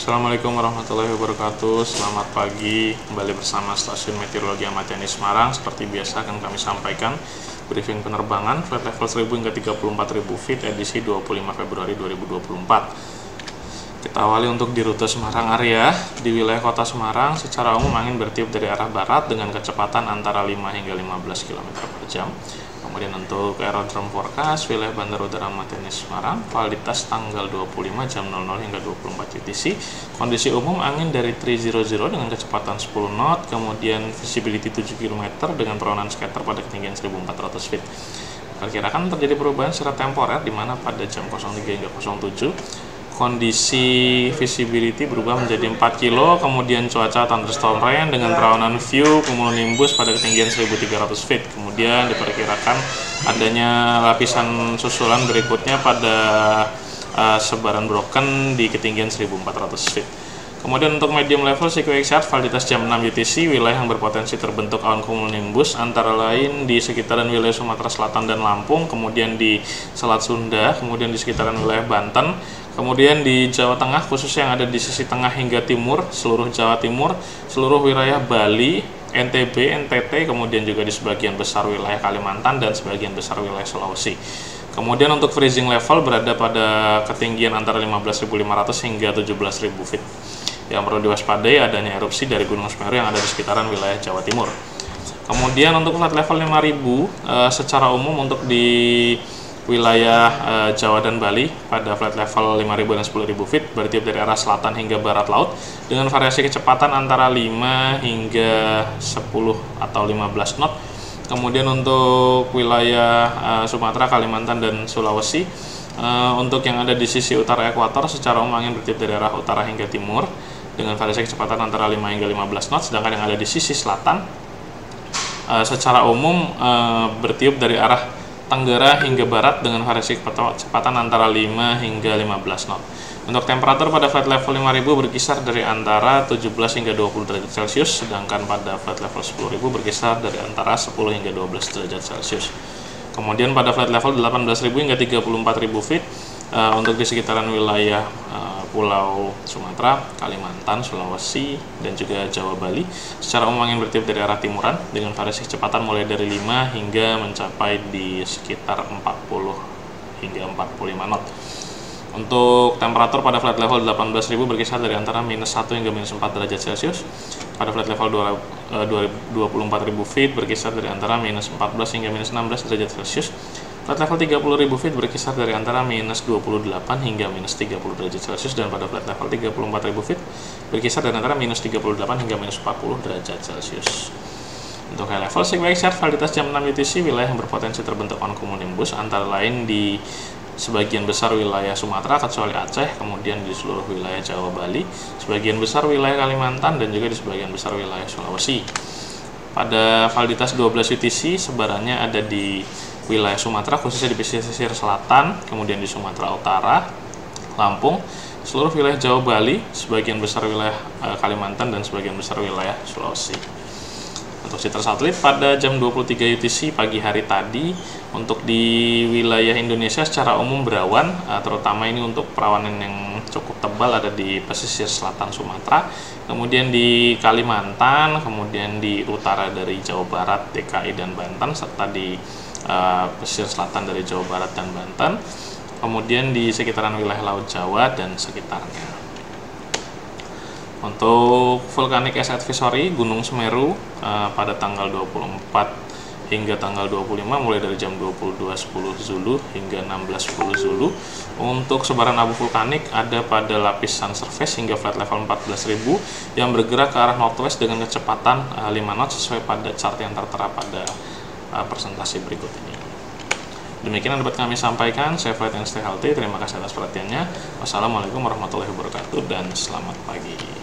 Assalamualaikum warahmatullahi wabarakatuh. Selamat pagi, kembali bersama Stasiun Meteorologi Ahmad Yani Semarang. Seperti biasa akan kami sampaikan briefing penerbangan flight level 1000 hingga 34.000 feet edisi 25 Februari 2024. Kita awali untuk di rute Semarang area. Di wilayah kota Semarang secara umum angin bertiup dari arah barat dengan kecepatan antara 5 hingga 15 km per jam. Kemudian untuk aerodrome forecast wilayah Bandara Udara Ahmad Yani Semarang, validitas tanggal 25 jam 00 hingga 24 UTC. Kondisi umum angin dari 300 dengan kecepatan 10 knot, kemudian visibility 7 km dengan perawanan scatter pada ketinggian 1400 feet. Perkirakan terjadi perubahan secara temporer di mana pada jam 03 hingga 07 kondisi visibility berubah menjadi 4 kilo, kemudian cuaca thunderstorm rain dengan perawanan view cumulonimbus pada ketinggian 1300 feet. Kemudian diperkirakan adanya lapisan susulan berikutnya pada sebaran broken di ketinggian 1400 feet. Kemudian untuk medium level SecuXR validitas jam 6 UTC, wilayah yang berpotensi terbentuk awan cumulonimbus antara lain di sekitaran wilayah Sumatera Selatan dan Lampung, kemudian di Selat Sunda, kemudian di sekitaran wilayah Banten, kemudian di Jawa Tengah khususnya yang ada di sisi tengah hingga timur, seluruh Jawa Timur, seluruh wilayah Bali, NTB, NTT, kemudian juga di sebagian besar wilayah Kalimantan dan sebagian besar wilayah Sulawesi. Kemudian untuk freezing level berada pada ketinggian antara 15.500 hingga 17.000 feet. Yang perlu diwaspadai adanya erupsi dari Gunung Semeru yang ada di sekitaran wilayah Jawa Timur. Kemudian untuk flight level 5000 secara umum untuk di wilayah Jawa dan Bali pada flight level 5000 dan 10.000 feet bertiup dari arah selatan hingga barat laut dengan variasi kecepatan antara 5 hingga 10 atau 15 knot. Kemudian untuk wilayah Sumatera, Kalimantan dan Sulawesi, untuk yang ada di sisi utara ekuator secara umum angin bertiup dari arah utara hingga timur dengan variasi kecepatan antara 5 hingga 15 knot, sedangkan yang ada di sisi selatan secara umum bertiup dari arah tenggara hingga barat dengan variasi kecepatan antara 5 hingga 15 knot. Untuk temperatur pada flight level 5000 berkisar dari antara 17 hingga 20 derajat Celcius, sedangkan pada flight level 10000 berkisar dari antara 10 hingga 12 derajat Celcius. Kemudian pada flight level 18.000 hingga 34.000 feet untuk di sekitaran wilayah Pulau Sumatera, Kalimantan, Sulawesi, dan juga Jawa Bali secara umum angin bertiup dari arah timuran dengan variasi kecepatan mulai dari 5 hingga mencapai di sekitar 40 hingga 45 knot. Untuk temperatur pada flight level 18.000 berkisar dari antara -1 hingga -4 derajat Celcius. Pada flight level 24.000 feet berkisar dari antara -14 hingga -16 derajat Celcius. Flight level 30.000 feet berkisar dari antara -28 hingga -30 derajat Celcius, dan pada flight level 34.000 feet berkisar dari antara -38 hingga -40 derajat Celcius. Untuk high level SecuXR validitas jam 6 UTC, wilayah yang berpotensi terbentuk awan cumulonimbus antara lain di sebagian besar wilayah Sumatera kecuali Aceh, kemudian di seluruh wilayah Jawa Bali, sebagian besar wilayah Kalimantan, dan juga di sebagian besar wilayah Sulawesi. Pada validitas 12 UTC sebarannya ada di wilayah Sumatera khususnya di pesisir selatan, kemudian di Sumatera Utara, Lampung, seluruh wilayah Jawa Bali, sebagian besar wilayah Kalimantan, dan sebagian besar wilayah Sulawesi. Untuk sitter satelit pada jam 23 UTC pagi hari tadi untuk di wilayah Indonesia secara umum berawan, terutama ini untuk perawanan yang cukup tebal ada di pesisir selatan Sumatera, kemudian di Kalimantan, kemudian di utara dari Jawa Barat, DKI dan Banten, serta di pesisir selatan dari Jawa Barat dan Banten, kemudian di sekitaran wilayah Laut Jawa dan sekitarnya. Untuk vulkanik ash advisory Gunung Semeru pada tanggal 24 hingga tanggal 25 mulai dari jam 22.10 Zulu hingga 16.10 Zulu. Untuk sebaran abu vulkanik ada pada lapisan surface hingga flight level 14.000 yang bergerak ke arah northwest dengan kecepatan 5 knot sesuai pada chart yang tertera pada presentasi berikut ini. Demikian yang dapat kami sampaikan. Saya Flight and Stay Healthy. Terima kasih atas perhatiannya. Wassalamualaikum warahmatullahi wabarakatuh dan selamat pagi.